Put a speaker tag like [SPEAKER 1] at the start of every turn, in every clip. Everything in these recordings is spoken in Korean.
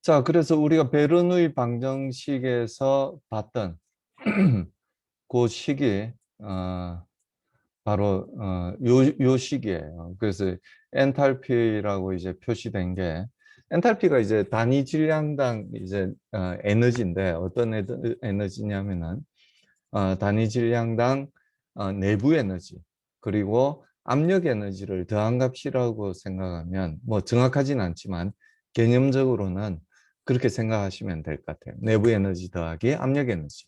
[SPEAKER 1] 자, 그래서 우리가 베르누이 방정식에서 봤던 그 식이 바로 요 식이에요. 그래서 엔탈피라고 이제 표시된 게 엔탈피가 이제 단위 질량당 이제 에너지인데 어떤 에너지냐면은 단위 질량당 내부 에너지 그리고 압력 에너지를 더한 값이라고 생각하면 뭐 정확하진 않지만 개념적으로는 그렇게 생각하시면 될 것 같아요. 내부 에너지 더하기 압력 에너지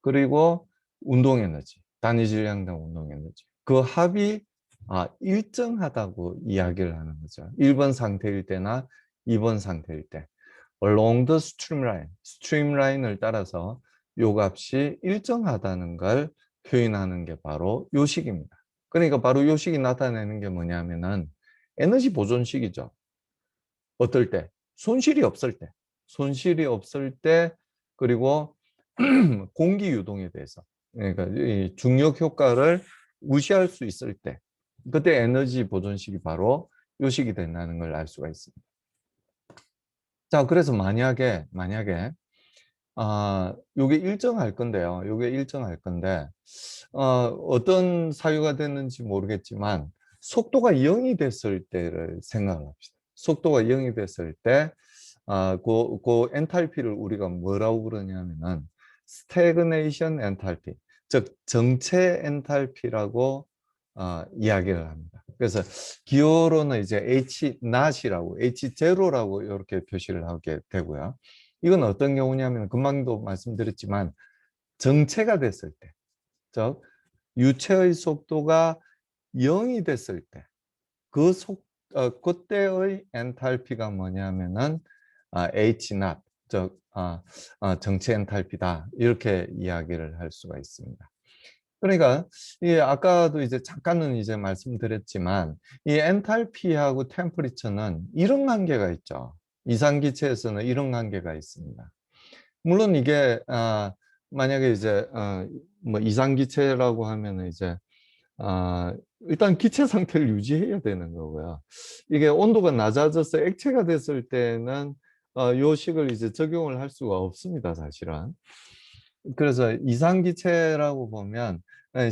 [SPEAKER 1] 그리고 운동 에너지 단위 질량당 운동 에너지 그 합이 일정하다고 이야기를 하는 거죠. 1번 상태일 때나 2번 상태일 때 along the streamline, 스트림라인을 따라서 요 값이 일정하다는 걸 표현하는 게 바로 요 식입니다. 그러니까 바로 요 식이 나타내는 게 뭐냐면은 에너지 보존식이죠. 어떨 때? 손실이 없을 때. 손실이 없을 때 그리고 공기 유동에 대해서 그러니까 이 중력 효과를 무시할 수 있을 때 그때 에너지 보존식이 바로 요 식이 된다는 걸 알 수가 있습니다. 자, 그래서 만약에 요게 일정할 건데요. 요게 일정할 건데, 어떤 사유가 됐는지 모르겠지만, 속도가 0이 됐을 때를 생각을 합시다. 속도가 0이 됐을 때, 그 엔탈피를 우리가 뭐라고 그러냐면은, 스태그네이션 엔탈피, 즉, 정체 엔탈피라고, 이야기를 합니다. 그래서 기호로는 이제 H not이라고, H 제로라고 이렇게 표시를 하게 되고요. 이건 어떤 경우냐면 금방도 말씀드렸지만 정체가 됐을 때, 즉 유체의 속도가 0이 됐을 때, 그때의 엔탈피가 뭐냐면은 H naught, 즉 정체 엔탈피다 이렇게 이야기를 할 수가 있습니다. 그러니까 이 아까도 이제 잠깐은 이제 말씀드렸지만 이 엔탈피하고 템퍼리처는 이런 관계가 있죠. 이상기체에서는 이런 관계가 있습니다. 물론 이게 만약에 이제 뭐 이상기체라고 하면 이제 일단 기체 상태를 유지해야 되는 거고요. 이게 온도가 낮아져서 액체가 됐을 때는 요 식을 이제 적용을 할 수가 없습니다, 사실은. 그래서 이상기체라고 보면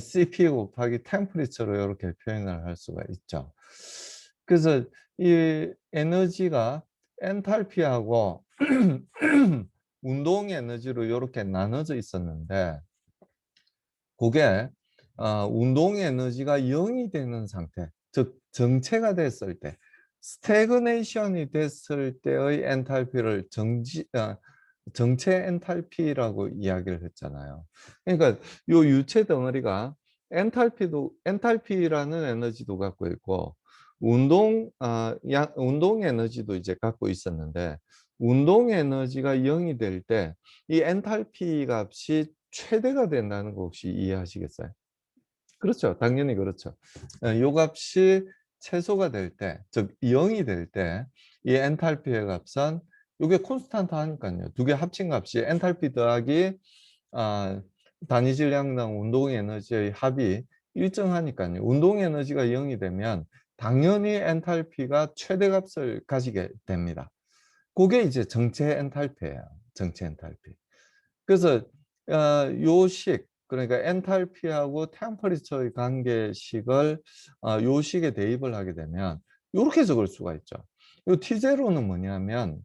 [SPEAKER 1] CP 곱하기 템퍼리처로 이렇게 표현을 할 수가 있죠. 그래서 이 에너지가 엔탈피하고 운동 에너지로 이렇게 나눠져 있었는데 그게 운동 에너지가 0이 되는 상태, 즉 정체가 됐을 때, 스태그네이션이 됐을 때의 엔탈피를 정체 엔탈피라고 이야기를 했잖아요. 그러니까 요 유체 덩어리가 엔탈피라는 에너지도 갖고 있고 운동 에너지도 이제 갖고 있었는데 운동 에너지가 0이 될 때 이 엔탈피 값이 최대가 된다는 거 혹시 이해하시겠어요? 그렇죠. 당연히 그렇죠. 요 값이 최소가 될 때, 즉 0이 될 때 이 엔탈피의 값은 이게 콘스탄트 하니까요. 두 개 합친 값이 엔탈피 더하기 아, 단위 질량당 운동 에너지의 합이 일정하니까요. 운동 에너지가 0이 되면 당연히 엔탈피가 최대값을 가지게 됩니다. 그게 이제 정체 엔탈피예요. 정체 엔탈피. 그래서 요식 그러니까 엔탈피하고 템퍼리처의 관계식을 요식에 대입을 하게 되면 이렇게 적을 수가 있죠. 요 T0는 뭐냐면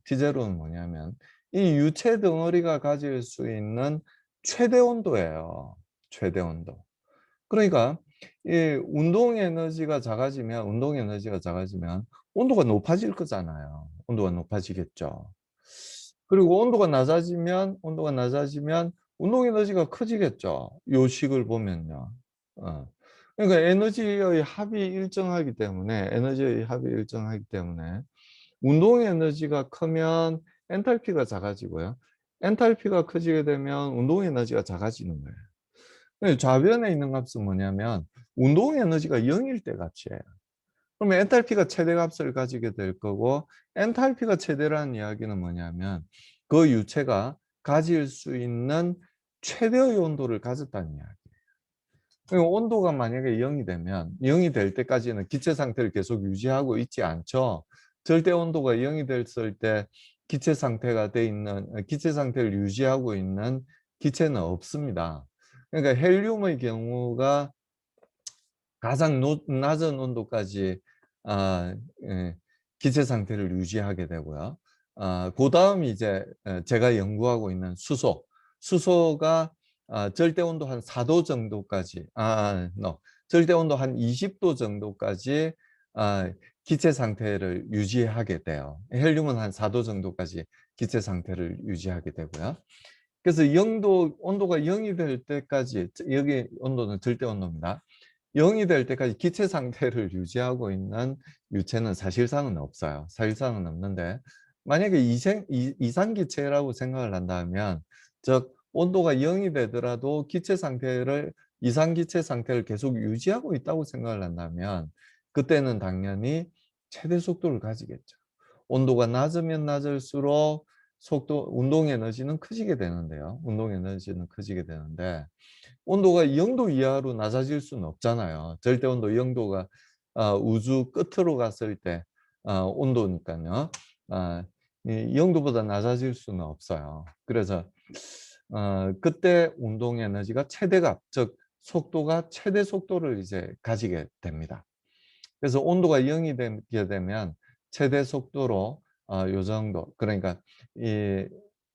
[SPEAKER 1] 이 유체 덩어리가 가질 수 있는 최대 온도예요. 최대 온도. 그러니까 이 운동 에너지가 작아지면 온도가 높아질 거잖아요. 온도가 높아지겠죠. 그리고 온도가 낮아지면 운동 에너지가 커지겠죠. 요 식을 보면요. 그러니까 에너지의 합이 일정하기 때문에 운동 에너지가 크면 엔탈피가 작아지고요. 엔탈피가 커지게 되면 운동 에너지가 작아지는 거예요. 좌변에 있는 값은 뭐냐면 운동 에너지가 0일 때 값이에요. 그러면 엔탈피가 최대값을 가지게 될 거고 엔탈피가 최대라는 이야기는 뭐냐면 그 유체가 가질 수 있는 최대의 온도를 가졌다는 이야기예요. 그리고 온도가 만약에 0이 되면 0이 될 때까지는 기체 상태를 계속 유지하고 있지 않죠. 절대 온도가 0이 됐을 때 기체 상태가 돼 있는 기체 상태를 유지하고 있는 기체는 없습니다. 그러니까 헬륨의 경우가 가장 낮은 온도까지 아, 예, 기체 상태를 유지하게 되고요. 그다음이 이제 제가 연구하고 있는 수소. 수소가 절대 온도 한 4도 정도까지 no. 절대 온도 한 20도 정도까지 아, 기체 상태를 유지하게 돼요. 헬륨은 한 4도 정도까지 기체 상태를 유지하게 되고요. 그래서 온도가 0이 될 때까지, 여기 온도는 절대 온도입니다. 0이 될 때까지 기체 상태를 유지하고 있는 유체는 사실상은 없어요. 사실상은 없는데, 만약에 이상기체라고 생각을 한다면, 즉 온도가 0이 되더라도 이상기체 상태를 계속 유지하고 있다고 생각을 한다면, 그때는 당연히 최대 속도를 가지겠죠. 온도가 낮으면 낮을수록 운동 에너지는 커지게 되는데요. 운동 에너지는 커지게 되는데, 온도가 0도 이하로 낮아질 수는 없잖아요. 절대 온도 0도가 우주 끝으로 갔을 때 온도니까요. 아, 0도보다 낮아질 수는 없어요. 그래서 그때 운동 에너지가 최대값, 즉 속도가 최대 속도를 이제 가지게 됩니다. 그래서 온도가 0이 되게 되면 최대 속도로 요 정도, 그러니까 이,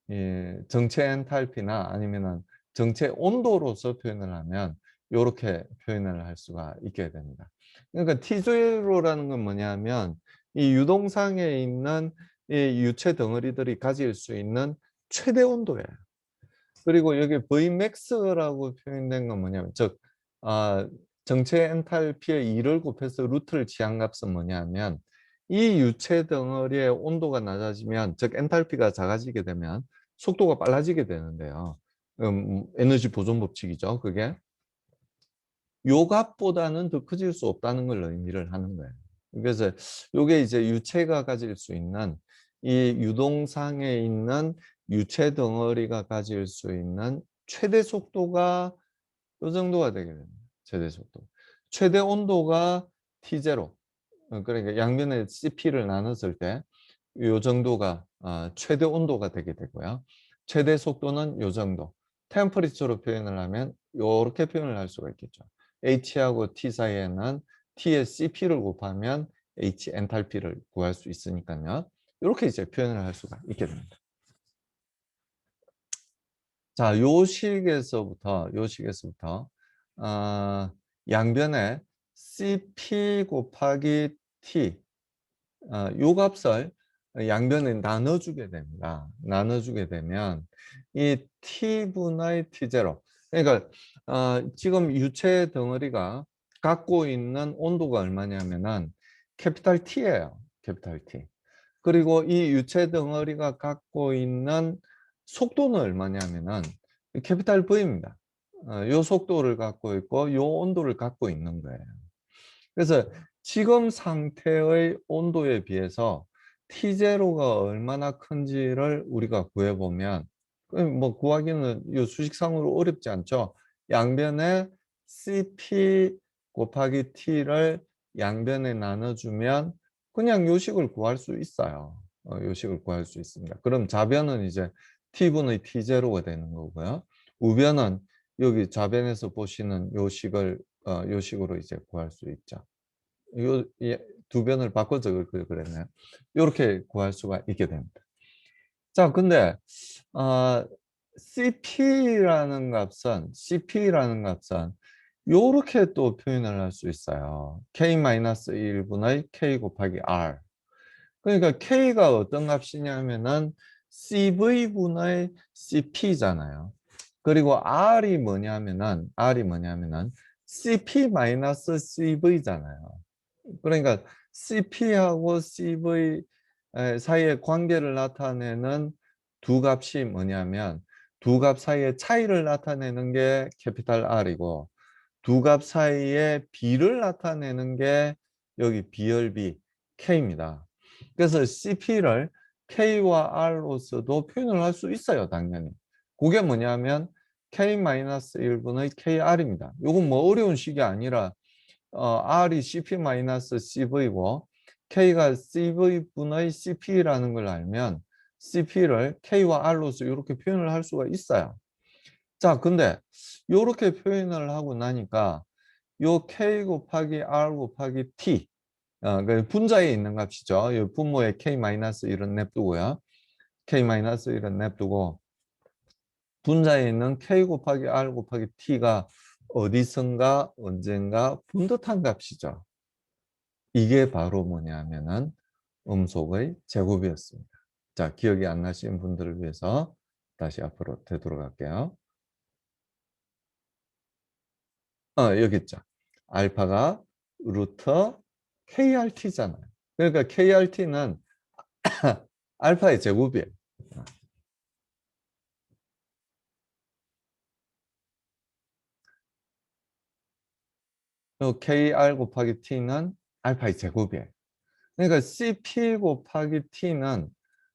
[SPEAKER 1] 이 정체 엔탈피나 아니면은 정체 온도로서 표현을 하면 이렇게 표현을 할 수가 있게 됩니다. 그러니까 T0라는 건 뭐냐면 이 유동상에 있는 이 유체 덩어리들이 가질 수 있는 최대 온도예요. 그리고 여기 Vmax라고 표현된 건 뭐냐면, 즉 정체 엔탈피의 2를 곱해서 루트를 취한 값은 뭐냐면, 이 유체 덩어리의 온도가 낮아지면, 즉 엔탈피가 작아지게 되면 속도가 빨라지게 되는데요. 에너지 보존 법칙이죠, 그게. 요 값보다는 더 커질 수 없다는 걸 의미를 하는 거예요. 그래서 요게 이제 유체가 가질 수 있는, 이 유동상에 있는 유체 덩어리가 가질 수 있는 최대 속도가 요 정도가 되게 됩니다. 최대 속도. 최대 온도가 T0. 그러니까 양면에 CP를 나눴을 때 요 정도가 최대 온도가 되게 되고요. 최대 속도는 요 정도. 템퍼리처로 표현을 하면 요렇게 표현을 할 수가 있겠죠. H하고 T 사이에는 T의 CP를 곱하면 H 엔탈피를 구할 수 있으니까요. 이렇게 이제 표현을 할 수가 있게 됩니다. 자, 요 식에서부터 양변에 CP 곱하기 T 요 값을 양변에 나눠주게 됩니다. 나눠주게 되면 이 T분의 T0, 그러니까 지금 유체 덩어리가 갖고 있는 온도가 얼마냐면은 캐피탈 T예요. 캐피탈 T. 그리고 이 유체 덩어리가 갖고 있는 속도는 얼마냐면은 캐피탈 V입니다. 요 속도를 갖고 있고 요 온도를 갖고 있는 거예요. 그래서 지금 상태의 온도에 비해서 T0가 얼마나 큰지를 우리가 구해보면, 뭐 구하기는 이 수식상으로 어렵지 않죠. 양변에 CP 곱하기 T를 양변에 나눠주면 그냥 요식을 구할 수 있어요. 요식을 구할 수 있습니다. 그럼 좌변은 이제 T분의 T0가 되는 거고요. 우변은 여기 좌변에서 보시는 요식으로 이제 구할 수 있죠. 두 변을 바꿔서 그랬네요. 이렇게 구할 수가 있게 됩니다. 자, 근데 CP라는 값은 이렇게 또 표현을 할 수 있어요. K-1분의 K 곱하기 R. 그러니까 K가 어떤 값이냐면은 CV분의 CP잖아요. 그리고 R이 뭐냐면은 CP-CV잖아요. 그러니까 CP하고 CV 사이의 관계를 나타내는 두 값이 뭐냐면, 두 값 사이의 차이를 나타내는 게 캐피탈 R이고, 두 값 사이의 비를 나타내는 게 여기 비열비 K입니다. 그래서 CP를 K와 R로서도 표현을 할 수 있어요, 당연히. 그게 뭐냐면 K-1분의 KR입니다. 이건 뭐 어려운 식이 아니라 R이 CP-CV고 K가 CV분의 CP라는 걸 알면 CP를 K와 R로서 이렇게 표현을 할 수가 있어요. 자, 근데 이렇게 표현을 하고 나니까 요 K 곱하기 R 곱하기 T, 그 분자에 있는 값이죠. 이 분모에 K-1을 냅두고요. K-1을 냅두고 분자에 있는 K 곱하기 R 곱하기 T가 어디선가 언젠가 분듯한 값이죠. 이게 바로 뭐냐면은 음속의 제곱이었습니다. 자, 기억이 안 나시는 분들을 위해서 다시 앞으로 되돌아갈게요. 여기 있죠. 알파가 루트 KRT잖아요. 그러니까 KRT는 알파의 제곱이에요. KR 곱하기 T는 알파의 제곱이에요. 그러니까 CP 곱하기 T는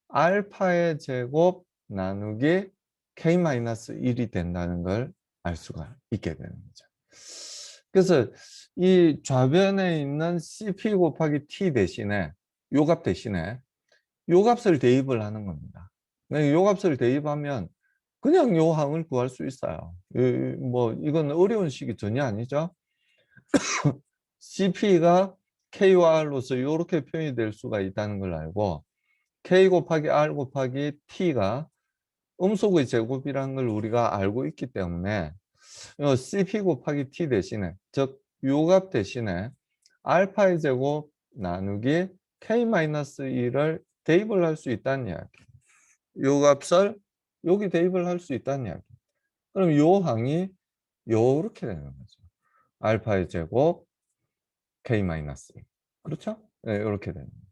[SPEAKER 1] 알파의 제곱 나누기 K-1이 된다는 걸 알 수가 있게 되는 거죠. 그래서 이 좌변에 있는 CP 곱하기 T 대신에 요 값 대신에 요 값을 대입을 하는 겁니다. 요 값을 대입하면 그냥 요 항을 구할 수 있어요. 뭐 이건 어려운 식이 전혀 아니죠. CP가 K와 R로서 이렇게 표현이 될 수가 있다는 걸 알고 K 곱하기 R 곱하기 T가 음속의 제곱이라는 걸 우리가 알고 있기 때문에 CP 곱하기 T 대신에 즉 요 값 대신에 알파의 제곱 나누기 K-1을 대입을 할 수 있다는 이야기. 요 값을 여기 대입을 할 수 있다는 이야기. 그럼 요 항이 요렇게 되는 거죠. 알파의 제곱 K-1. 그렇죠? 네, 이렇게 되는 거예요.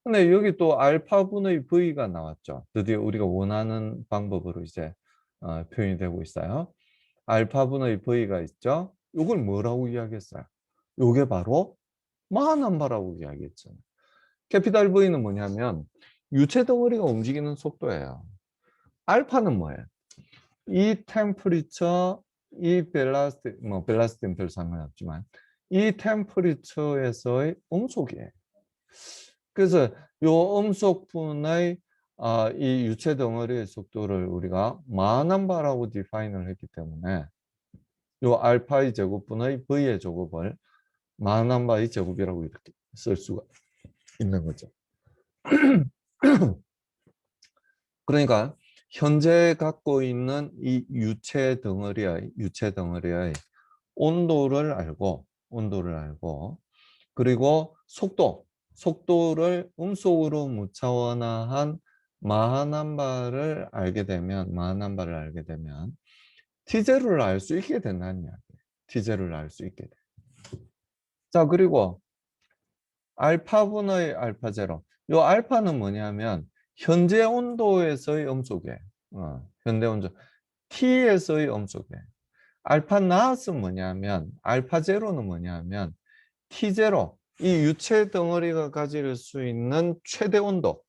[SPEAKER 1] 근데 여기 또 알파분의 V가 나왔죠. 드디어 우리가 원하는 방법으로 이제 표현이 되고 있어요. 알파분의 V가 있죠. 이걸 뭐라고 이야기했어요? 이게 바로 마하남바라고 이야기했잖아요. 캐피탈 V는 뭐냐면 유체 덩어리가 움직이는 속도예요. 알파는 뭐예요? 이 템퍼리처, 이 벨라스티, 뭐 벨라스티는 별 상관없지만 이 템퍼리처에서의 음속이에요. 그래서 요 음속분의 이 유체 덩어리의 속도를 우리가 마남바라고 디파인을 했기 때문에 요 알파의 제곱분의 v의 제곱을 마남바의 제곱이라고 이렇게 쓸 수가 있는 거죠. 그러니까 현재 갖고 있는 이 유체 덩어리의 온도를 알고 그리고 속도를 음속으로 무차원화한 마하남바를 알게 되면 T제로를 알 수 있게 된다는 이야기예요. T제로를 알 수 있게 돼. 자, 그리고 알파분의 알파제로. 요 알파는 뭐냐면 현재 온도에서의 음속이에요. 현재 온도. T에서의 음속이에요. 알파 나스는 뭐냐면 알파 제로는 뭐냐면 T0, 이 유체 덩어리가 가질 수 있는 최대 온도,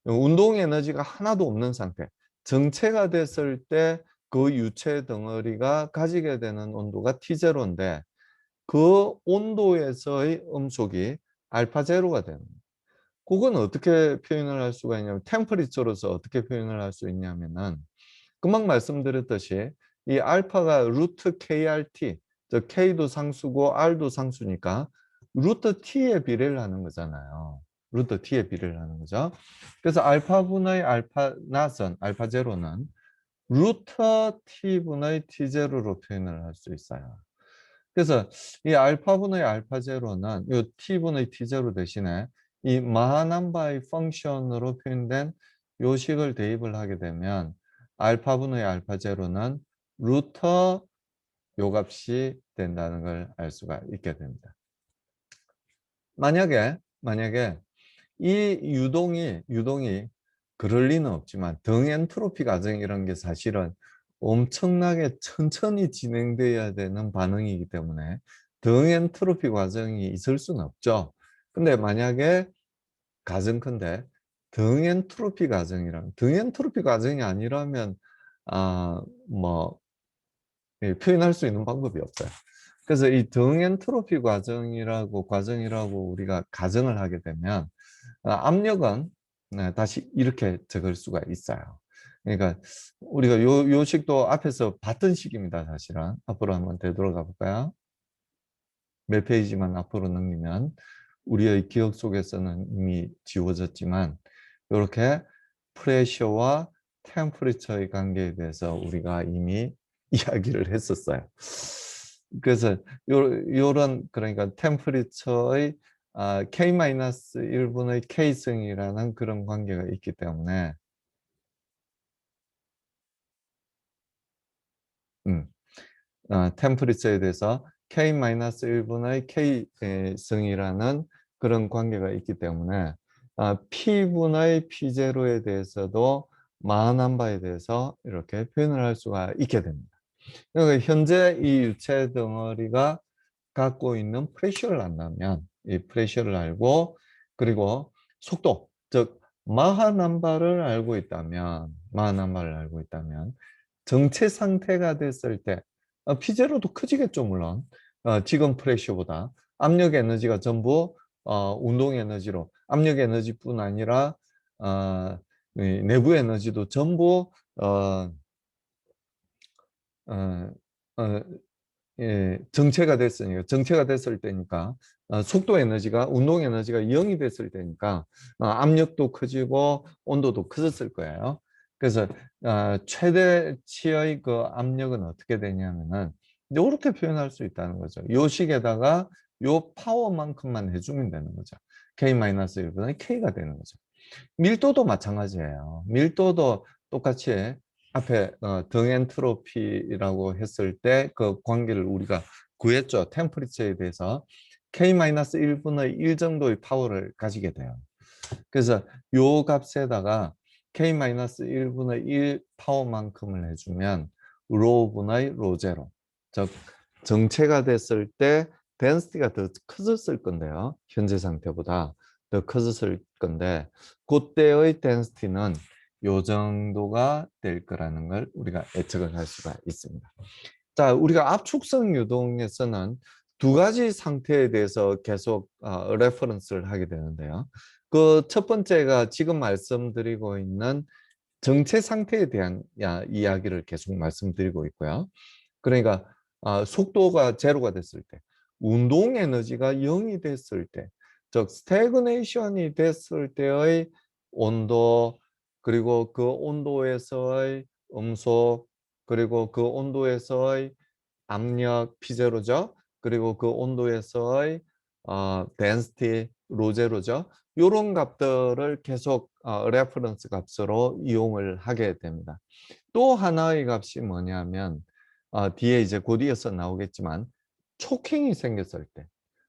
[SPEAKER 1] 운동 에너지가 하나도 없는 상태, 정체가 됐을 때 그 유체 덩어리가 가지게 되는 온도가 T0인데 그 온도에서의 음속이 알파 제로가 되는 거예요. 그건 어떻게 표현을 할 수가 있냐면 템퍼리처로서 어떻게 표현을 할 수 있냐면은 금방 말씀드렸듯이 이 알파가 루트 KRT, 즉 K도 상수고 R도 상수니까 루트 T에 비례를 하는 거잖아요. 루트 T에 비례를 하는 거죠. 그래서 알파분의 알파 나선, 알파 제로는 루트 T분의 T0로 표현을 할 수 있어요. 그래서 이 알파분의 알파 제로는 이 T분의 T0 대신에 이 마하남바의 펑션으로 표현된 요식을 대입을 하게 되면 알파분의 알파 제로는 루트 요 값이 된다는 걸 알 수가 있게 됩니다. 만약에 이 유동이 그럴 리는 없지만 등 엔트로피 과정이라는 게 사실은 엄청나게 천천히 진행돼야 되는 반응이기 때문에 등 엔트로피 과정이 있을 수는 없죠. 근데 만약에 가정컨대 등 엔트로피 과정이 아니라면 뭐 표현할 수 있는 방법이 없어요. 그래서 이 등 엔트로피 과정이라고 우리가 가정을 하게 되면 압력은 네, 다시 이렇게 적을 수가 있어요. 그러니까 우리가 요 식도 앞에서 봤던 식입니다. 사실은. 앞으로 한번 되돌아가 볼까요? 몇 페이지만 앞으로 넘기면 우리의 기억 속에서는 이미 지워졌지만 이렇게 프레셔와 템퍼리처의 관계에 대해서 우리가 이미 이야기를 했었어요. 그래서 요런 그러니까 템퍼리처의 K-1분의 K승이라는 그런 관계가 있기 때문에 템퍼리처에 대해서 K-1분의 K승이라는 그런 관계가 있기 때문에 P분의 P0에 대해서도 마넘바에 대해서 이렇게 표현을 할 수가 있게 됩니다. 그러니까 현재 이 유체 덩어리가 갖고 있는 프레셔를 안다면 이 프레셔를 알고 그리고 속도, 즉 마하남바를 알고 있다면 마하남바를 알고 있다면 정체 상태가 됐을 때 P0도 커지겠죠 물론 지금 프레셔보다 압력 에너지가 전부 운동 에너지로 압력 에너지뿐 아니라 이 내부 에너지도 전부 어, 어, 예, 정체가 됐을 때니까 속도 에너지가 운동 에너지가 0이 됐을 때니까 압력도 커지고 온도도 커졌을 거예요. 그래서 최대치의 그 압력은 어떻게 되냐면은 이렇게 표현할 수 있다는 거죠. 요 식에다가 요 파워만큼만 해주면 되는 거죠. K-1분의 K가 되는 거죠. 밀도도 마찬가지예요. 밀도도 똑같이 앞에 등 엔트로피라고 했을 때 그 관계를 우리가 구했죠. 템퍼리처에 대해서 K-1분의 1 정도의 파워를 가지게 돼요. 그래서 요 값에다가 K-1분의 1 파워만큼을 해주면 로분의 로제로, 즉 정체가 됐을 때 덴시티가 더 커졌을 건데요. 현재 상태보다 더 커졌을 건데 그때의 덴시티는 요 정도가 될 거라는 걸 우리가 예측을 할 수가 있습니다. 자, 우리가 압축성 유동에서는 두 가지 상태에 대해서 계속 레퍼런스를 하게 되는데요. 그 첫 번째가 지금 말씀드리고 있는 정체 상태에 대한 이야기를 계속 말씀드리고 있고요. 그러니까 속도가 제로가 됐을 때, 운동 에너지가 0이 됐을 때, 즉 스태그네이션이 됐을 때의 온도, 그리고 그 온도에서의 음속, 그리고 그 온도에서의 압력 P0죠. 그리고 그 온도에서의 density 로제로죠. 이런 값들을 계속 레퍼런스 값으로 이용을 하게 됩니다. 또 하나의 값이 뭐냐면 뒤에 이제 곧 이어서 나오겠지만 초킹이 생겼을 때,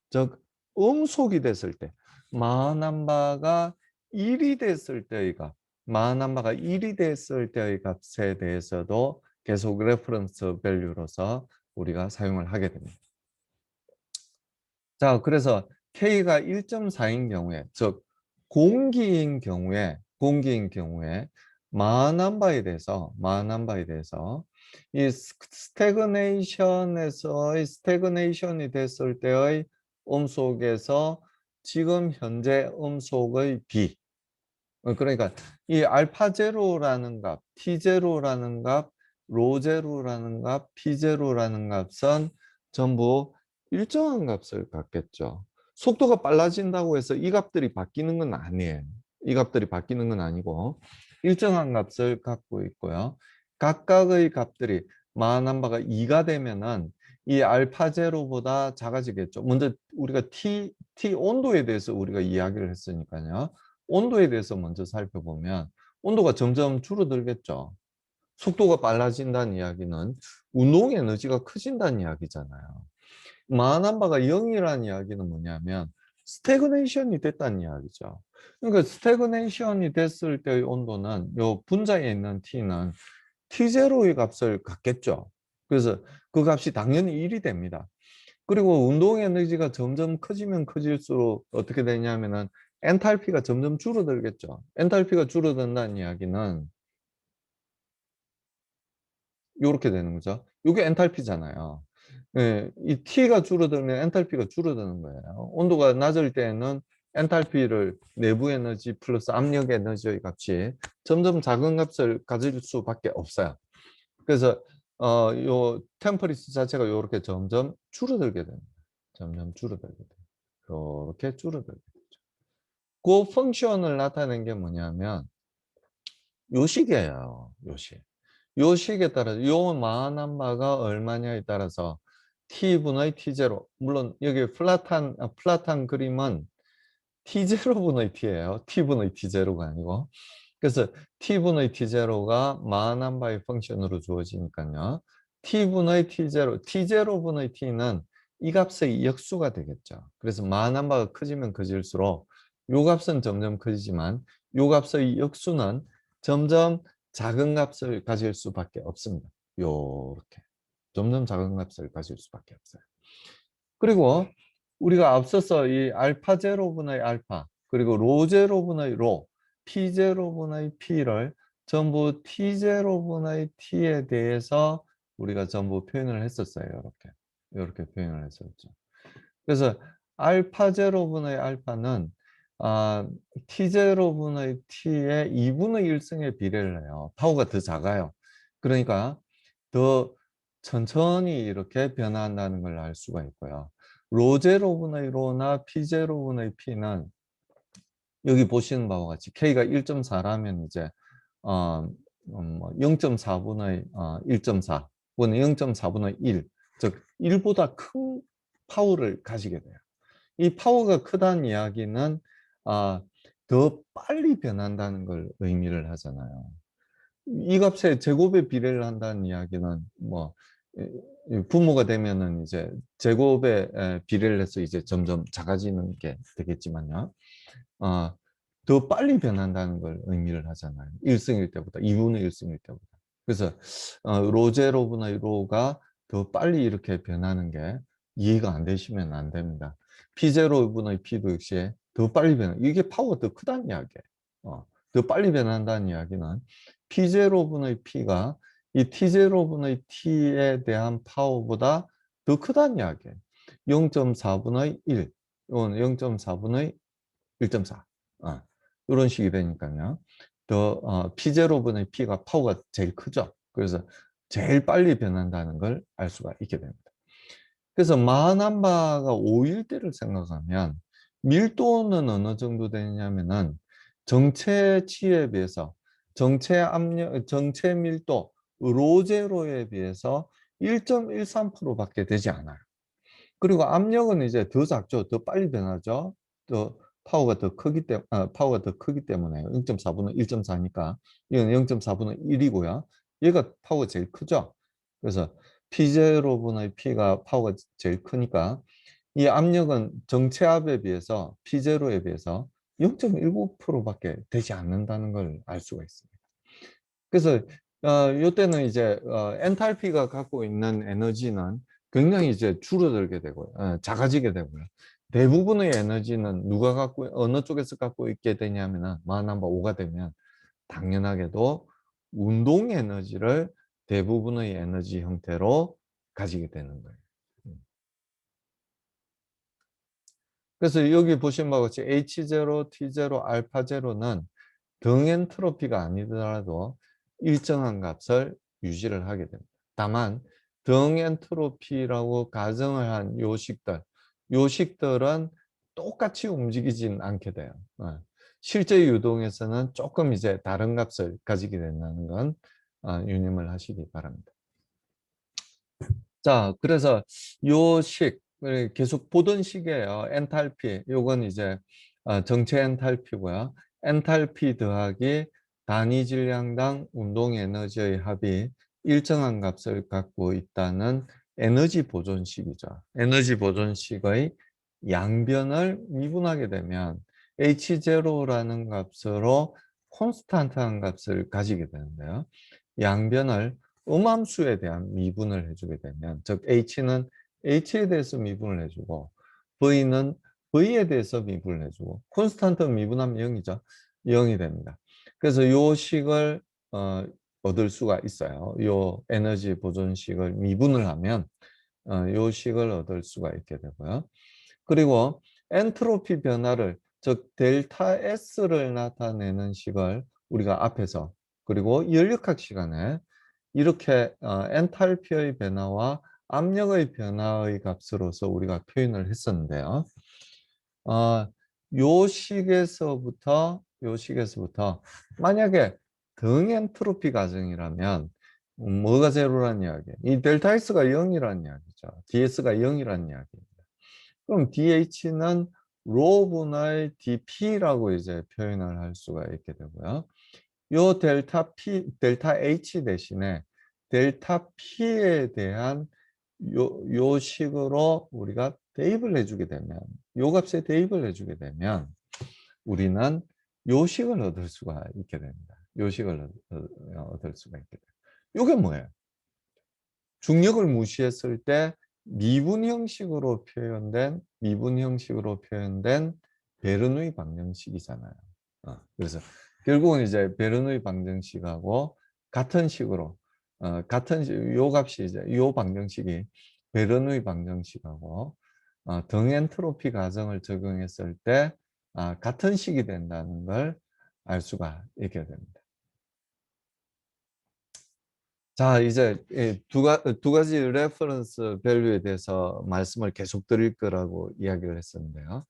[SPEAKER 1] 즉 음속이 됐을 때, 마넘바가 1이 됐을 때의 값, 마넘바가 1이 됐을 때의 값에 대해서도 계속 레퍼런스 밸류로서 우리가 사용을 하게 됩니다. 자, 그래서 K가 1.4인 경우에, 즉 공기인 경우에 마넘바에 대해서 이 스태그네이션이 됐을 때의 음속에서 지금 현재 음속의 B, 그러니까 이 알파 제로라는 값, T 제로라는 값, 로 제로라는 값, P 제로라는 값은 전부 일정한 값을 갖겠죠. 속도가 빨라진다고 해서 이 값들이 바뀌는 건 아니에요. 이 값들이 바뀌는 건 아니고 일정한 값을 갖고 있고요. 각각의 값들이 마넘바가 2가 되면은 이 알파 제로보다 작아지겠죠. 먼저 우리가 T 온도에 대해서 우리가 이야기를 했으니까요. 온도에 대해서 먼저 살펴보면 온도가 점점 줄어들겠죠. 속도가 빨라진다는 이야기는 운동 에너지가 커진다는 이야기잖아요. 마넘바가 0이라는 이야기는 뭐냐면 스태그네이션이 됐다는 이야기죠. 그러니까 스태그네이션이 됐을 때의 온도는 요 분자에 있는 T는 T0의 값을 갖겠죠. 그래서 그 값이 당연히 1이 됩니다. 그리고 운동 에너지가 점점 커지면 커질수록 어떻게 되냐면은 엔탈피가 점점 줄어들겠죠. 엔탈피가 줄어든다는 이야기는 이렇게 되는 거죠. 이게 엔탈피잖아요. 이 T가 줄어들면 엔탈피가 줄어드는 거예요. 온도가 낮을 때는 엔탈피를 내부 에너지 플러스 압력 에너지의 값이 점점 작은 값을 가질 수밖에 없어요. 그래서 요 템퍼리처 자체가 요렇게 점점 줄어들게 됩니다. 점점 줄어들게 돼요. 요렇게 줄어들게 되죠. 그 펑션을 나타낸 게 뭐냐면 요 식이에요. 요 식. 요 식에 따라서 요 마하난 바가 얼마냐에 따라서 t분의 t0 물론 여기 플랫한 그림은 t0분의 t예요. t분의 t0가 아니고. 그래서 t분의 t0가 마하난 바의 펑션으로 주어지니까요. t분의 t0, t0분의 t는 이 값의 역수가 되겠죠. 그래서 마하난 바가 커지면 커질수록 요 값은 점점 커지지만 요 값의 역수는 점점 작은 값을 가질 수밖에 없습니다. 요렇게. 점점 작은 값을 가질 수밖에 없어요. 그리고 우리가 앞서서 이 알파 제로분의 알파 그리고 로 제로분의 로, p 제로분의 p를 전부 t 제로분의 t에 대해서 우리가 전부 표현을 했었어요. 이렇게 표현을 했었죠. 그래서 알파 제로분의 알파는 t 제로분의 t의 2분의 1승의 비례를 해요. 파워가 더 작아요. 그러니까 더 천천히 이렇게 변화한다는 걸 알 수가 있고요. 로 제로분의 로나 p 제로분의 p는 여기 보시는 바와 같이 k가 1.4라면 이제 0.4분의 1.4 또는 0.4분의 1, 즉 1보다 큰 파워를 가지게 돼요. 이 파워가 크다는 이야기는 더 빨리 변한다는 걸 의미를 하잖아요. 이 값의 제곱에 비례를 한다는 이야기는 뭐 부모가 되면은 이제 제곱에 비례를 해서 이제 점점 작아지는 게 되겠지만요. 어, 더 빨리 변한다는 걸 의미를 하잖아요. 1승일 때보다, 2분의 1승일 때보다. 그래서 로제로분의 로가 더 빨리 이렇게 변하는 게 이해가 안 되시면 안 됩니다. P0분의 P도 역시 더 빨리 이게 파워가 더 크다는 이야기예요. 더 빨리 변한다는 이야기는 P0분의 P가 이 T0분의 T에 대한 파워보다 더 크다는 이야기예요. 0.4분의 1, 이건 0.4분의 1.4. 이런 식이 되니까요. P0분의 P가 파워가 제일 크죠. 그래서 제일 빨리 변한다는 걸 알 수가 있게 됩니다. 그래서 마하난바가 5일 때를 생각하면 밀도는 어느 정도 되냐면은 정체치에 비해서 정체 압력, 정체 밀도 로제로에 비해서 1.13%밖에 되지 않아요. 그리고 압력은 이제 더 작죠. 더 빨리 변하죠. 더 파워가 더 크기 때문에 0.4분의 1.4니까 이건 0.4분의 1이고요. 얘가 파워가 제일 크죠. 그래서 P0분의 P가 파워가 제일 크니까 이 압력은 정체압에 비해서 P0에 비해서 0.19%밖에 되지 않는다는 걸 알 수가 있습니다. 그래서 이때는 이제 엔탈피가 갖고 있는 에너지는 굉장히 이제 줄어들게 되고요. 작아지게 되고요. 대부분의 에너지는 어느 쪽에서 갖고 있게 되냐면은 마하난바 5가 되면 당연하게도 운동 에너지를 대부분의 에너지 형태로 가지게 되는 거예요. 그래서 여기 보신 바와 같이 H0, T0, 알파0는 등 엔트로피가 아니더라도 일정한 값을 유지를 하게 됩니다. 다만 등 엔트로피라고 가정을 한 요식들은 똑같이 움직이진 않게 돼요. 실제 유동에서는 조금 이제 다른 값을 가지게 된다는 건 유념을 하시기 바랍니다. 자, 그래서 요 식을 계속 보던 식이에요. 엔탈피. 요건 이제 정체 엔탈피고요. 엔탈피 더하기 단위 질량당 운동 에너지의 합이 일정한 값을 갖고 있다는 에너지 보존식이죠. 에너지 보존식의 양변을 미분하게 되면 H0라는 값으로 콘스탄트한 값을 가지게 되는데요. 양변을 음함수에 대한 미분을 해주게 되면, 즉 H는 H에 대해서 미분을 해주고 V는 V에 대해서 미분을 해주고 콘스탄트 미분하면 0이죠. 0이 됩니다. 그래서 요 식을 얻을 수가 있어요. 요 에너지 보존식을 미분을 하면 요 식을 얻을 수가 있게 되고요. 그리고 엔트로피 변화를 즉 델타 S를 나타내는 식을 우리가 앞에서 그리고 연력학 시간에 이렇게 엔탈피의 변화와 압력의 변화의 값으로서 우리가 표현을 했었는데요. 요 식에서부터 만약에 등엔트로피 과정이라면 뭐가 제로란 이야기예요? 이 델타 S가 0이란 이야기죠. DS가 0이란 이야기입니다. 그럼 DH는 로분의 DP라고 이제 표현을 할 수가 있게 되고요. 요 델타 H 대신에 델타 P에 대한 요 식으로 우리가 대입을 해주게 되면, 요 값에 대입을 해주게 되면, 우리는 요 식을 얻을 수가 있게 됩니다. 요 식을 얻을 수가 있게 돼요. 요게 뭐예요? 중력을 무시했을 때 미분 형식으로 표현된 베르누이 방정식이잖아요. 그래서 결국은 이제 베르누이 방정식하고 같은 식으로 요 값이 이제 요 방정식이 베르누이 방정식하고 등 엔트로피 가정을 적용했을 때 같은 식이 된다는 걸 알 수가 있게 됩니다. 자, 이제 두 가지 레퍼런스 밸류에 대해서 말씀을 계속 드릴 거라고 이야기를 했었는데요.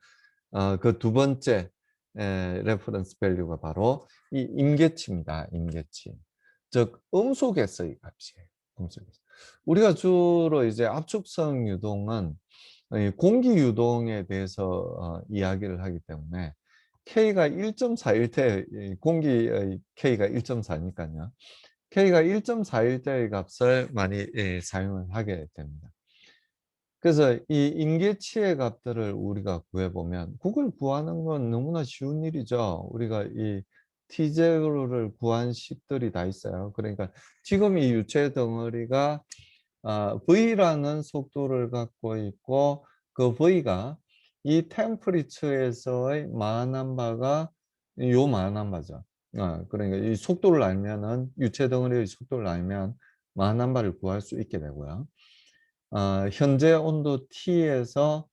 [SPEAKER 1] 그 두 번째 레퍼런스 밸류가 바로 이 임계치입니다. 임계치. 즉 음속에서의 값이에요. 음속에서. 우리가 주로 이제 압축성 유동은 이 공기 유동에 대해서 이야기를 하기 때문에 K가 1.4일 때 공기의 K가 1.4니까요. K가 1.4일 때의 값을 많이 사용을 하게 됩니다. 그래서 이 임계치의 값들을 우리가 구해보면 그걸 구하는 건 너무나 쉬운 일이죠. 우리가 이 T제로를 구한 식들이 다 있어요. 그러니까 지금 이 유체 덩어리가 V라는 속도를 갖고 있고 그 V가 이 템퍼리처에서의 마한 바가 요 마한 바죠. 그러니까 이 속도를 알면은 유체 덩어리의 속도를 알면 마한 바를 구할 수 있게 되고요. 현재 온도 T에서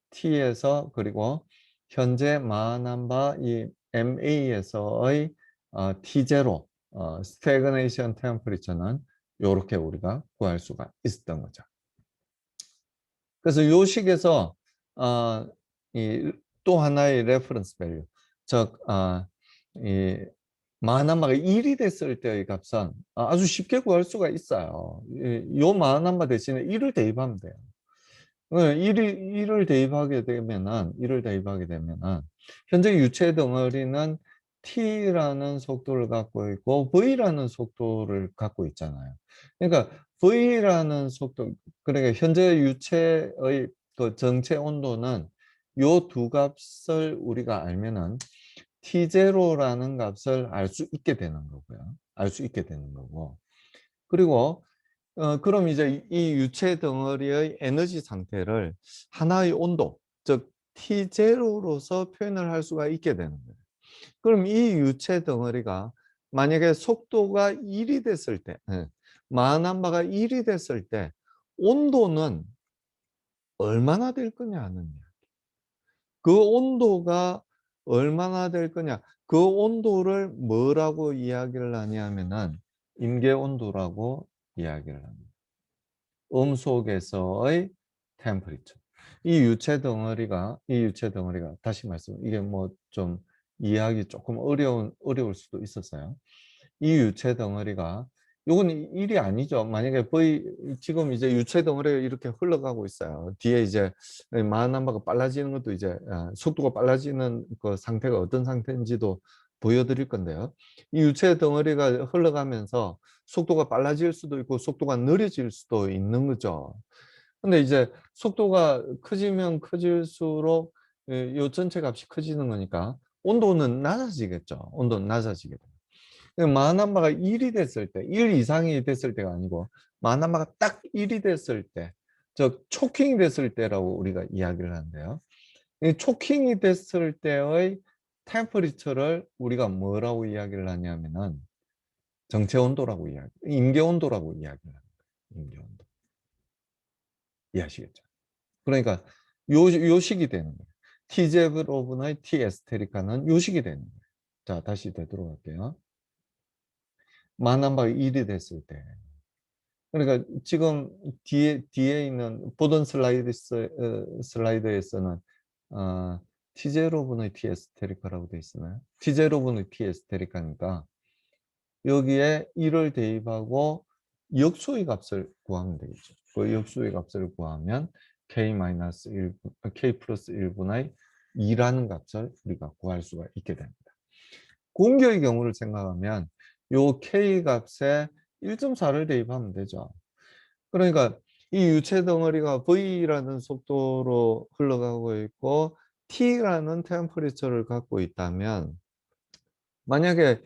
[SPEAKER 1] T에서 그리고 현재 마한 바 이 MA에서의 T0 스태그네이션 템퍼리처는 요렇게 우리가 구할 수가 있었던 거죠. 그래서 요 식에서 이 또 하나의 레퍼런스 밸류 즉 이 마하남바가 1이 됐을 때의 값은 아주 쉽게 구할 수가 있어요. 요 마하남바 대신에 1을 대입하면 돼요. 1을 대입하게 되면은 현재 유체 덩어리는 t라는 속도를 갖고 있고 v라는 속도를 갖고 있잖아요. 그러니까 v라는 속도, 그러니까 현재 유체의 그 정체 온도는 요 두 값을 우리가 알면은 T0라는 값을 알 수 있게 되는 거고요. 알 수 있게 되는 거고. 그리고 그럼 이제 이 유체 덩어리의 에너지 상태를 하나의 온도, 즉 T0로서 표현을 할 수가 있게 되는 거예요. 그럼 이 유체 덩어리가 만약에 속도가 1이 됐을 때, 마한 바가 1이 됐을 때 온도는 얼마나 될 거냐 하는 이야기. 그 온도가 얼마나 될 거냐. 그 온도를 뭐라고 이야기를 하냐면은 임계 온도라고 이야기를 합니다. 음속에서의 템퍼리처. 이 유체 덩어리가 다시 말씀, 이게 뭐 좀 이해하기 조금 어려울 수도 있었어요. 이 유체 덩어리가 요건 일이 아니죠. 만약에 지금 이제 유체 덩어리가 이렇게 흘러가고 있어요. 뒤에 이제 마하남바가 빨라지는 것도 이제 속도가 빨라지는 그 상태가 어떤 상태인지도 보여드릴 건데요. 이 유체 덩어리가 흘러가면서 속도가 빨라질 수도 있고 속도가 느려질 수도 있는 거죠. 근데 이제 속도가 커지면 커질수록 요 전체 값이 커지는 거니까 온도는 낮아지겠죠. 온도는 낮아지게 돼요. 마하남바가 1이 됐을 때, 1 이상이 됐을 때가 아니고 마하남바가 딱 1이 됐을 때, 즉 초킹이 됐을 때라고 우리가 이야기를 하는데요. 이 초킹이 됐을 때의 템퍼리처를 우리가 뭐라고 이야기를 하냐면은 정체 온도라고 임계 온도라고 이야기를 합니다. 임계 온도. 이해하시겠죠? 그러니까 요 식이 되는 거예요. T제곱분의 T 에스테리카는 요식이 되는 거예요. 자, 다시 되도록 할게요. 만남바가 1이 됐을 때. 그러니까 지금 뒤에 있는 보던 슬라이드에서는 T0분의 T 에스테리카라고 되어 있잖아요. T0분의 T 에스테리카니까 여기에 1을 대입하고 역수의 값을 구하면 되겠죠. 그 역수의 값을 구하면 K 플러스 1분의 2라는 값을 우리가 구할 수가 있게 됩니다. 공교의 경우를 생각하면 요 K 값에 1.4를 대입하면 되죠. 그러니까 이 유체 덩어리가 V라는 속도로 흘러가고 있고 T라는 템퍼리처를 갖고 있다면 만약에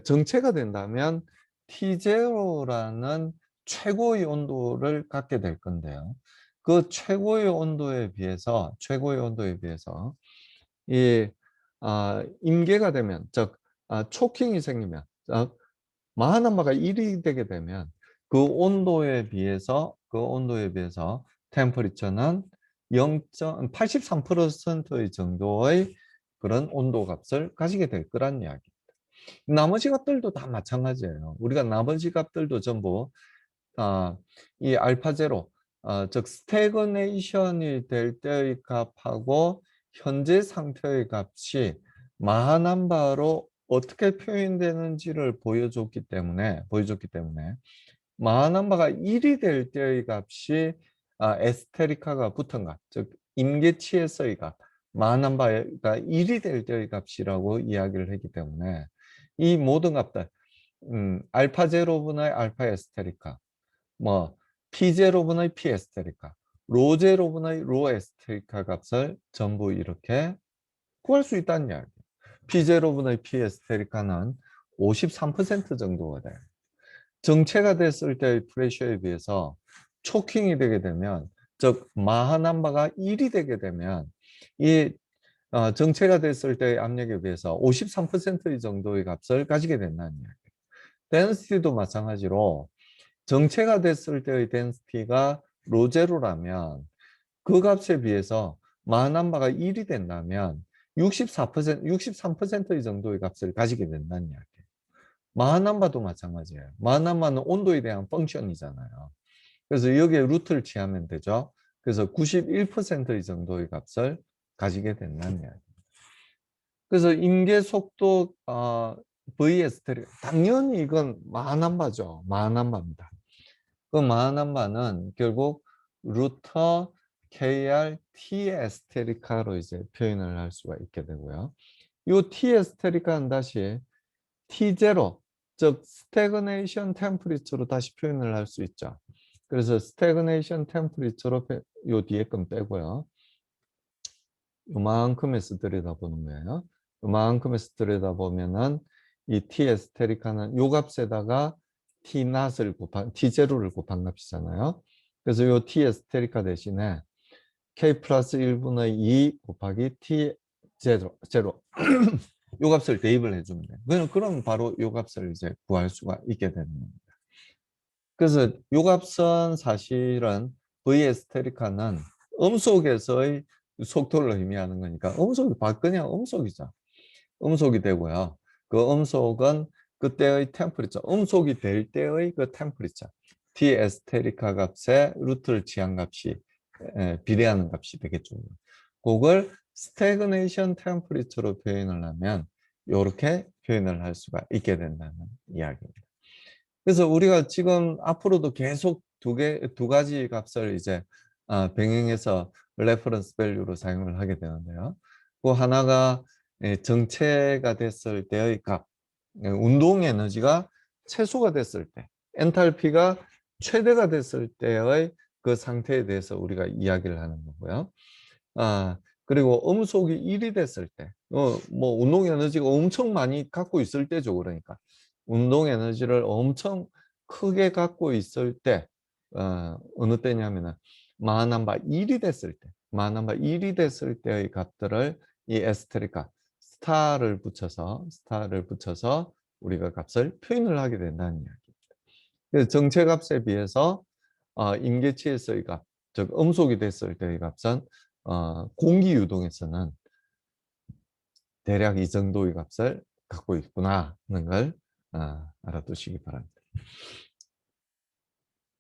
[SPEAKER 1] 정체가 된다면 T0라는 최고의 온도를 갖게 될 건데요. 그 최고의 온도에 비해서 이 임계가 되면 즉 초킹이 생기면 마하남바가 1이 되게 되면 그 온도에 비해서 템퍼리처는 0.83%의 정도의 그런 온도 값을 가지게 될 거란 이야기. 나머지 값들도 다 마찬가지예요. 우리가 나머지 값들도 전부 이 알파 제로, 즉 스태그네이션이 될 때의 값하고 현재 상태의 값이 마하남바로 어떻게 표현되는지를 보여줬기 때문에 마하남바가 1이 될 때의 값이 에스테리카가 붙은 값, 즉 임계치에서의 값, 마하남바가 1이 될 때의 값이라고 이야기를 했기 때문에 이 모든 값들, 알파 제로분의 알파 에스테리카, 뭐 P0분의 P 에스테리카, 로 제로분의 로 에스테리카 값을 전부 이렇게 구할 수 있다는 이야기. P0분의 P 에스테리카는 53% 정도가 돼요. 정체가 됐을 때의 프레셔에 비해서 초킹이 되게 되면, 즉 마하남바가 1이 되게 되면 이 정체가 됐을 때의 압력에 비해서 53% 정도의 값을 가지게 된다는 이야기. 덴시티도 마찬가지로 정체가 됐을 때의 덴시티가 로제로라면 그 값에 비해서 마하남바가 1이 된다면 63%의 정도의 값을 가지게 된다는 이야기예요. 마하남바도 마찬가지예요. 마하남바는 온도에 대한 펑션이잖아요. 그래서 여기에 루트를 취하면 되죠. 그래서 91%의 정도의 값을 가지게 된다는 이야기. 그래서 임계 속도 VST 당연히 이건 마하남바죠. 마하남바입니다. 그 마하남바는 결국 루터 KR T 에스테리카로 이제 표현을 할 수가 있게 되고요. 이 T 에스테리카는 다시 T0, 즉 스태그네이션 템퍼리처로 다시 표현을 할 수 있죠. 그래서 스태그네이션 템퍼리처로 요 뒤에 건 빼고요. 요만큼에서 들여다보는 거예요. 요만큼에서 들여다보면은 이 T 에스테리카는 요 값에다가 T 낫을 T0를 곱한 값이잖아요. 그래서 요 T 에스테리카 대신에 K 플러스 1분의 2 곱하기 T 제로 요 값을 대입을 해주면 돼요. 그럼 바로 요 값을 이제 구할 수가 있게 되는 겁니다. 그래서 요 값은 사실은 V 에스테리카는 음속에서의 속도를 의미하는 거니까 그냥 음속이죠. 음속이 되고요. 그 음속은 그때의 템퍼리처, 음속이 될 때의 그 템퍼리처, T 에스테리카 값에 루트를 취한 값이 비례하는 값이 되겠죠. 그걸 스태그네이션 템퍼리처로 표현을 하면 이렇게 표현을 할 수가 있게 된다는 이야기입니다. 그래서 우리가 지금 앞으로도 계속 두 가지 값을 이제 병행해서 레퍼런스 밸류로 사용을 하게 되는데요. 그 하나가 정체가 됐을 때의 값, 운동 에너지가 최소가 됐을 때, 엔탈피가 최대가 됐을 때의 그 상태에 대해서 우리가 이야기를 하는 거고요. 그리고 음속이 1이 됐을 때, 뭐 운동 에너지가 엄청 많이 갖고 있을 때죠. 그러니까 운동 에너지를 엄청 크게 갖고 있을 때, 어느 때냐면은 마하남바 1이 됐을 때, 마하남바 1이 됐을 때의 값들을 이 에스테리카 스타를 붙여서 우리가 값을 표현을 하게 된다는 이야기입니다. 그래서 정체 값에 비해서 임계치에서의 값, 즉 음속이 됐을 때의 값은 공기 유동에서는 대략 이 정도의 값을 갖고 있구나 하는 걸 알아두시기 바랍니다.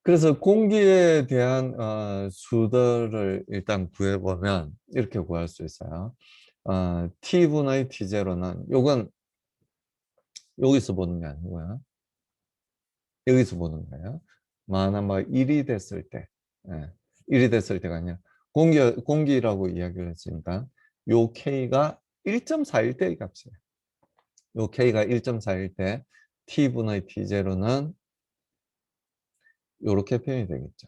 [SPEAKER 1] 그래서 공기에 대한 수들을 일단 구해보면 이렇게 구할 수 있어요. T분의 T0는 요건 여기서 보는 게 아니고요. 여기서 보는 거예요. 만화마 1이 됐을 때, 예, 1이 됐을 때가 아니라 공기라고 이야기를 했으니까 요 K가 1.4일 때의 값이에요. 요 K가 1.4일 때 T분의 T0는 요렇게 표현이 되겠죠.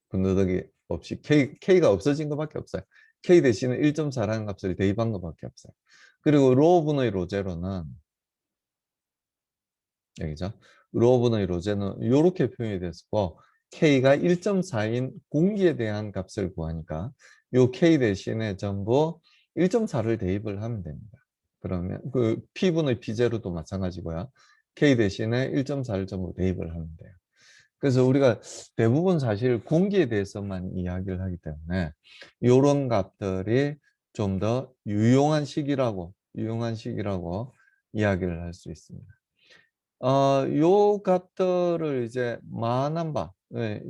[SPEAKER 1] 분더더기 없이 K가 없어진 것밖에 없어요. K 대신에 1.4라는 값을 대입한 것밖에 없어요. 그리고 로분의 로제로는 여기죠. 로분의 로제는 이렇게 표현이 됐고 K가 1.4인 공기에 대한 값을 구하니까 요 K 대신에 전부 1.4를 대입을 하면 됩니다. 그러면 그 P분의 P0도 마찬가지고요. K 대신에 1.4를 전부 대입을 하면 돼요. 그래서 우리가 대부분 사실 공기에 대해서만 이야기를 하기 때문에 이런 값들이 좀 더 유용한 식이라고 이야기를 할 수 있습니다. 요 값들을 이제 마한함바, 예,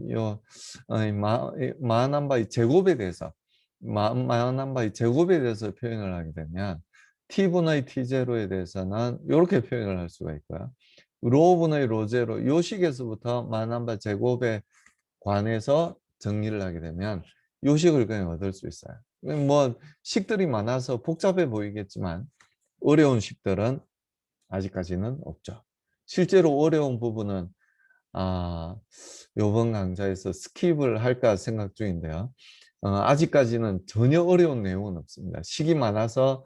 [SPEAKER 1] 마한함바의 제곱에 대해서, 마한함바의 제곱에 대해서 표현을 하게 되면, t분의 t0에 대해서는 이렇게 표현을 할 수가 있고요. 로분의 로제로, 요 식에서부터 마한함바 제곱에 관해서 정리를 하게 되면, 요 식을 그냥 얻을 수 있어요. 뭐, 식들이 많아서 복잡해 보이겠지만, 어려운 식들은 아직까지는 없죠. 실제로 어려운 부분은 요번 강좌에서 스킵을 할까 생각 중인데요. 아직까지는 전혀 어려운 내용은 없습니다. 식이 많아서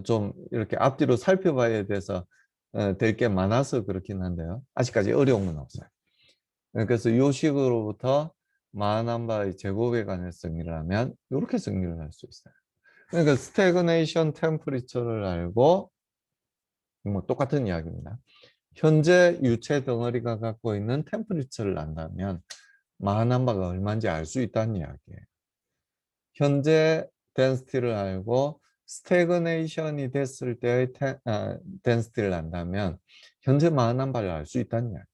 [SPEAKER 1] 좀 이렇게 앞뒤로 살펴봐야 돼서 될 게 많아서 그렇긴 한데요. 아직까지 어려운 건 없어요. 그래서 이 식으로부터 마한함바의 제곱에 관해서 정리를 하면 이렇게 정리를 할 수 있어요. 그러니까 스태그네이션 템퍼리처를 알고 뭐 똑같은 이야기입니다. 현재 유체 덩어리가 갖고 있는 템퍼리처를 안다면 마한함바가 얼마인지 알 수 있다는 이야기예요. 현재 덴시티를 알고 스태그네이션이 됐을 때의 덴시티를 안다면 현재 마한함바를 알 수 있다는 이야기예요.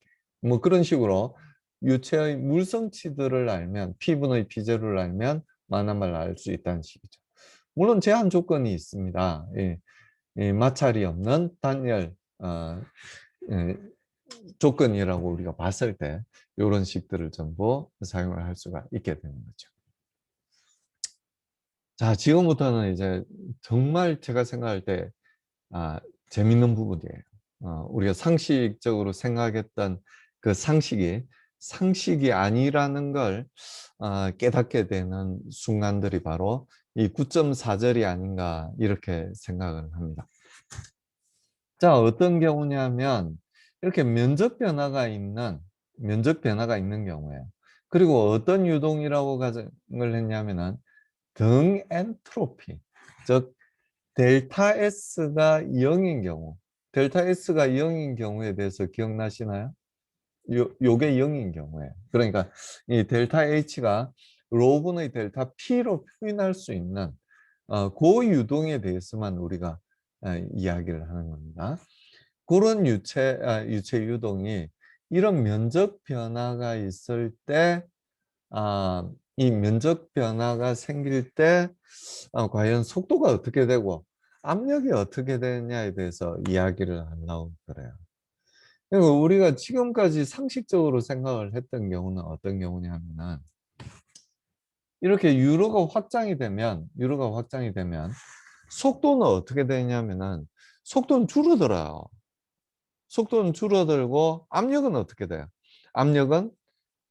[SPEAKER 1] 뭐 그런 식으로 유체의 물성치들을 알면 P분의 P0를 알면 마한함바를 알 수 있다는 식이죠. 물론 제한 조건이 있습니다. 마찰이 없는 단열 예, 조건이라고 우리가 봤을 때 이런 식들을 전부 사용을 할 수가 있게 되는 거죠. 자, 지금부터는 이제 정말 제가 생각할 때 재밌는 부분이에요. 우리가 상식적으로 생각했던 그 상식이 아니라는 걸 깨닫게 되는 순간들이 바로 이 9.4절이 아닌가 이렇게 생각을 합니다. 자, 어떤 경우냐면 이렇게 면적 변화가 있는 경우에요. 그리고 어떤 유동이라고 가정을 했냐면은 등 엔트로피, 즉 델타 S가 0인 경우, 델타 S가 0인 경우에 대해서 기억나시나요? 요게 0인 경우에요. 그러니까 이 델타 H가 로분의 델타 P로 표현할 수 있는 그 유동에 대해서만 우리가 이야기를 하는 겁니다. 그런 유체 유동이 이런 면적 변화가 있을 때, 이 면적 변화가 생길 때, 과연 속도가 어떻게 되고 압력이 어떻게 되느냐에 대해서 이야기를 하려고 그래요. 그리고 우리가 지금까지 상식적으로 생각을 했던 경우는 어떤 경우냐면은, 이렇게 유로가 확장이 되면, 속도는 어떻게 되냐면은, 속도는 줄어들어요. 속도는 줄어들고 압력은 어떻게 돼요? 압력은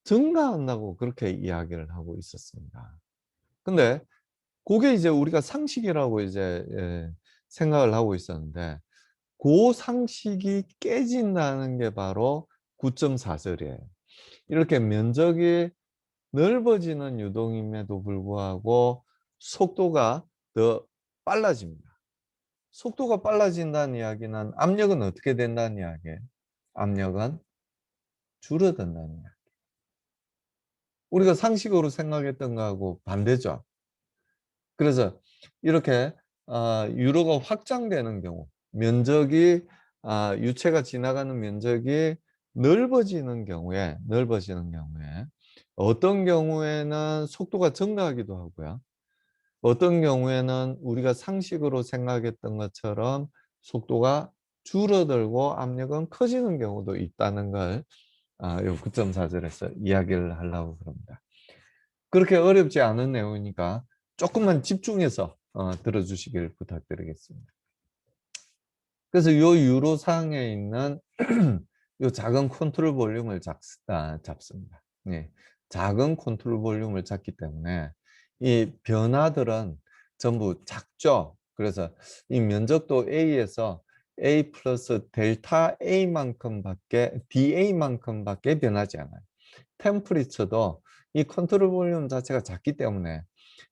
[SPEAKER 1] 증가한다고 그렇게 이야기를 하고 있었습니다. 근데 그게 이제 우리가 상식이라고 이제 생각을 하고 있었는데 그 상식이 깨진다는 게 바로 9.4절이에요. 이렇게 면적이 넓어지는 유동임에도 불구하고 속도가 더 빨라집니다. 속도가 빨라진다는 이야기는 압력은 어떻게 된다는 이야기예요? 압력은 줄어든다는 이야기. 우리가 상식으로 생각했던 거하고 반대죠. 그래서 이렇게 유로가 확장되는 경우, 면적이 유체가 지나가는 면적이 넓어지는 경우에 어떤 경우에는 속도가 증가하기도 하고요. 어떤 경우에는 우리가 상식으로 생각했던 것처럼 속도가 줄어들고 압력은 커지는 경우도 있다는 걸 요 9.4절에서 이야기를 하려고 그럽니다. 그렇게 어렵지 않은 내용이니까 조금만 집중해서 들어주시길 부탁드리겠습니다. 그래서 요 유로상에 있는 요 작은 컨트롤 볼륨을 잡습니다. 네. 작은 컨트롤 볼륨을 잡기 때문에 이 변화들은 전부 작죠. 그래서 이 면적도 A에서 A 플러스 델타 A만큼밖에 dA만큼밖에 변하지 않아요. 템퍼리처도 이 컨트롤 볼륨 자체가 작기 때문에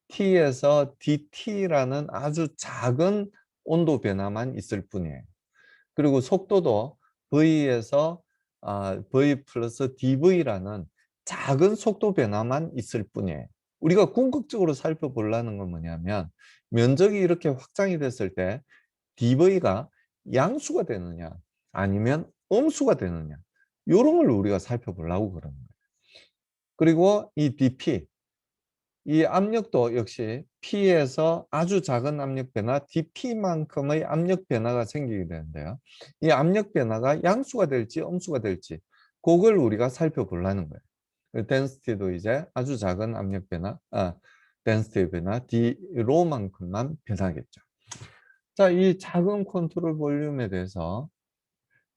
[SPEAKER 1] T에서 dT라는 아주 작은 온도 변화만 있을 뿐이에요. 그리고 속도도 V에서 V 플러스 dV라는 작은 속도 변화만 있을 뿐이에요. 우리가 궁극적으로 살펴보려는 건 뭐냐면 면적이 이렇게 확장이 됐을 때 dV가 양수가 되느냐 아니면 음수가 되느냐 이런 걸 우리가 살펴보려고 그러는 거예요. 그리고 이 dP, 이 압력도 역시 P에서 아주 작은 압력 변화, dP만큼의 압력 변화가 생기게 되는데요. 이 압력 변화가 양수가 될지 음수가 될지 그걸 우리가 살펴보려는 거예요. density도 이제 아주 작은 압력 변화, density 변화, d로만큼만 변하겠죠. 자, 이 작은 컨트롤 볼륨에 대해서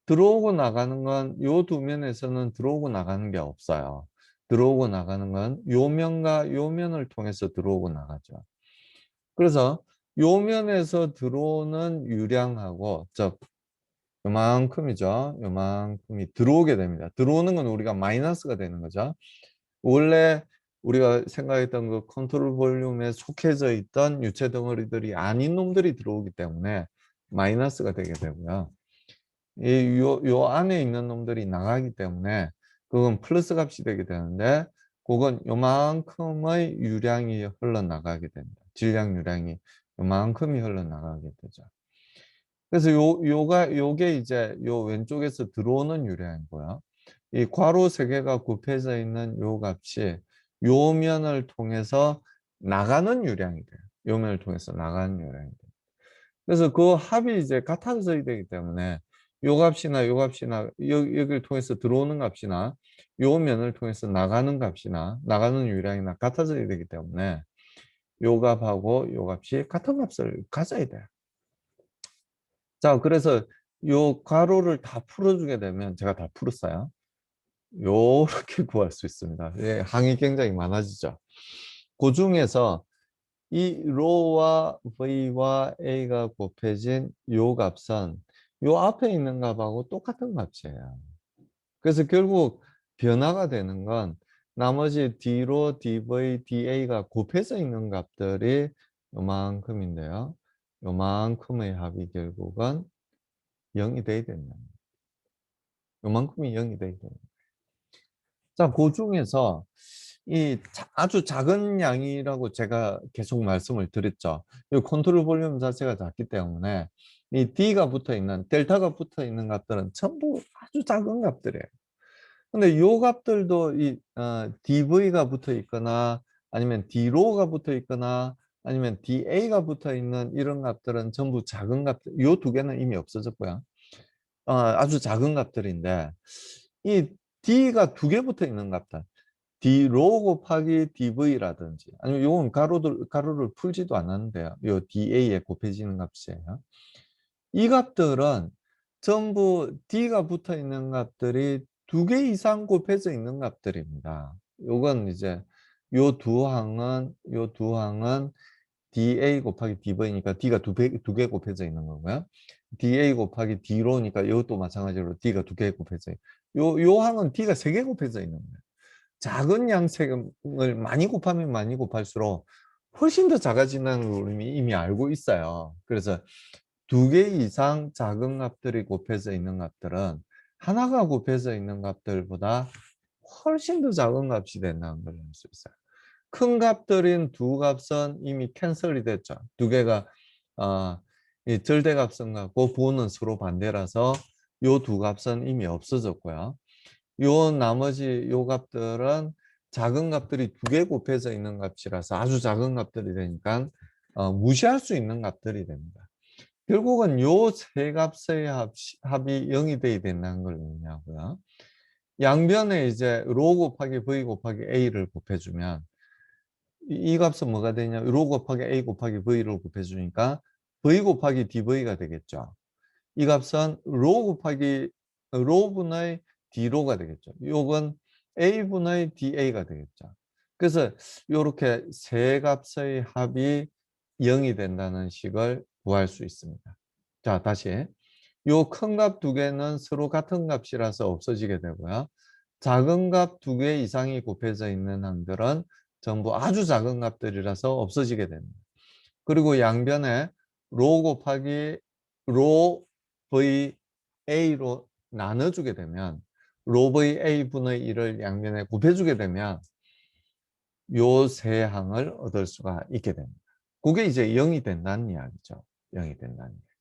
[SPEAKER 1] 들어오고 나가는 건 요 두 면에서는 들어오고 나가는 게 없어요. 들어오고 나가는 건 요 면과 요 면을 통해서 들어오고 나가죠. 그래서 요 면에서 들어오는 유량하고 요만큼이죠. 요만큼이 들어오게 됩니다. 들어오는 건 우리가 마이너스가 되는 거죠. 원래 우리가 생각했던 그 컨트롤 볼륨에 속해져 있던 유체 덩어리들이 아닌 놈들이 들어오기 때문에 마이너스가 되게 되고요. 요 안에 있는 놈들이 나가기 때문에 그건 플러스 값이 되게 되는데 그건 요만큼의 유량이 흘러나가게 됩니다. 질량 유량이 요만큼이 흘러나가게 되죠. 그래서 요게 이제 요 왼쪽에서 들어오는 유량이고요. 이 괄호 세 개가 곱해져 있는 요 값이 요 면을 통해서 나가는 유량이 돼요. 요 면을 통해서 나가는 유량이 돼요. 그래서 그 합이 이제 같아져야 되기 때문에 요 값이나 요 값이나 여기를 통해서 들어오는 값이나 요 면을 통해서 나가는 값이나 나가는 유량이나 같아져야 되기 때문에 요 값하고 요 값이 같은 값을 가져야 돼요. 자, 그래서 요 괄호를 다 풀어주게 되면 제가 다 풀었어요. 요렇게 구할 수 있습니다. 예, 항이 굉장히 많아지죠. 그 중에서 이 로와 V와 A가 곱해진 요 값은 요 앞에 있는 값하고 똑같은 값이에요. 그래서 결국 변화가 되는 건 나머지 D로 dV, dA가 곱해져 있는 값들이 요만큼인데요. 요만큼의 합이 결국은 0이 돼야 된다. 요만큼이 0이 돼야 된다. 자, 그 중에서 이 아주 작은 양이라고 제가 계속 말씀을 드렸죠. 이 컨트롤 볼륨 자체가 작기 때문에 이 D가 붙어 있는, 델타가 붙어 있는 값들은 전부 아주 작은 값들이에요. 근데 요 값들도 DV가 붙어 있거나 아니면 D로가 붙어 있거나 아니면 DA가 붙어 있는 이런 값들은 전부 작은 값들, 요 두 개는 이미 없어졌고요. 아주 작은 값들인데 이 D가 두 개 붙어 있는 값들, D로 곱하기 DV라든지 아니면 요건 가로를 풀지도 않았는데요. 요 DA에 곱해지는 값이에요. 이 값들은 전부 D가 붙어 있는 값들이 두 개 이상 곱해져 있는 값들입니다. 요건 이제 요 두 항은 DA 곱하기 DV니까 D가 두 개 곱해져 있는 거고요. DA 곱하기 D로니까 이것도 마찬가지로 D가 두 개 곱해져 있고 요 항은 D가 세 개 곱해져 있는 거예요. 작은 양색을 많이 곱하면 많이 곱할수록 훨씬 더 작아진다는 걸 이미 알고 있어요. 그래서 두 개 이상 작은 값들이 곱해져 있는 값들은 하나가 곱해져 있는 값들보다 훨씬 더 작은 값이 된다는 걸 알 수 있어요. 큰 값들인 두 값은 이미 캔슬이 됐죠. 두 개가 이 절대값은 고 부호는 서로 반대라서 요 두 값은 이미 없어졌고요. 요 나머지 요 값들은 작은 값들이 두 개 곱해져 있는 값이라서 아주 작은 값들이 되니까 무시할 수 있는 값들이 됩니다. 결국은 요 세 값의 합이 0이 돼야 된다는 걸 의미하고요. 양변에 이제 로 곱하기 v 곱하기 a를 곱해주면 이 값은 뭐가 되냐? 로 곱하기 a 곱하기 v를 곱해주니까 v 곱하기 dv가 되겠죠. 이 값은 로 곱하기 로분의 d로가 되겠죠. 요건 a분의 da가 되겠죠. 그래서 이렇게 세 값의 합이 0이 된다는 식을 구할 수 있습니다. 자, 다시. 요 큰 값 두 개는 서로 같은 값이라서 없어지게 되고요. 작은 값 두 개 이상이 곱해져 있는 항들은 전부 아주 작은 값들이라서 없어지게 됩니다. 그리고 양변에 로 곱하기 로 v a로 나눠주게 되면 로 v a 분의 1을 양변에 곱해주게 되면 요 세 항을 얻을 수가 있게 됩니다. 그게 이제 0이 된다는 이야기죠. 0이 된다는 이야기.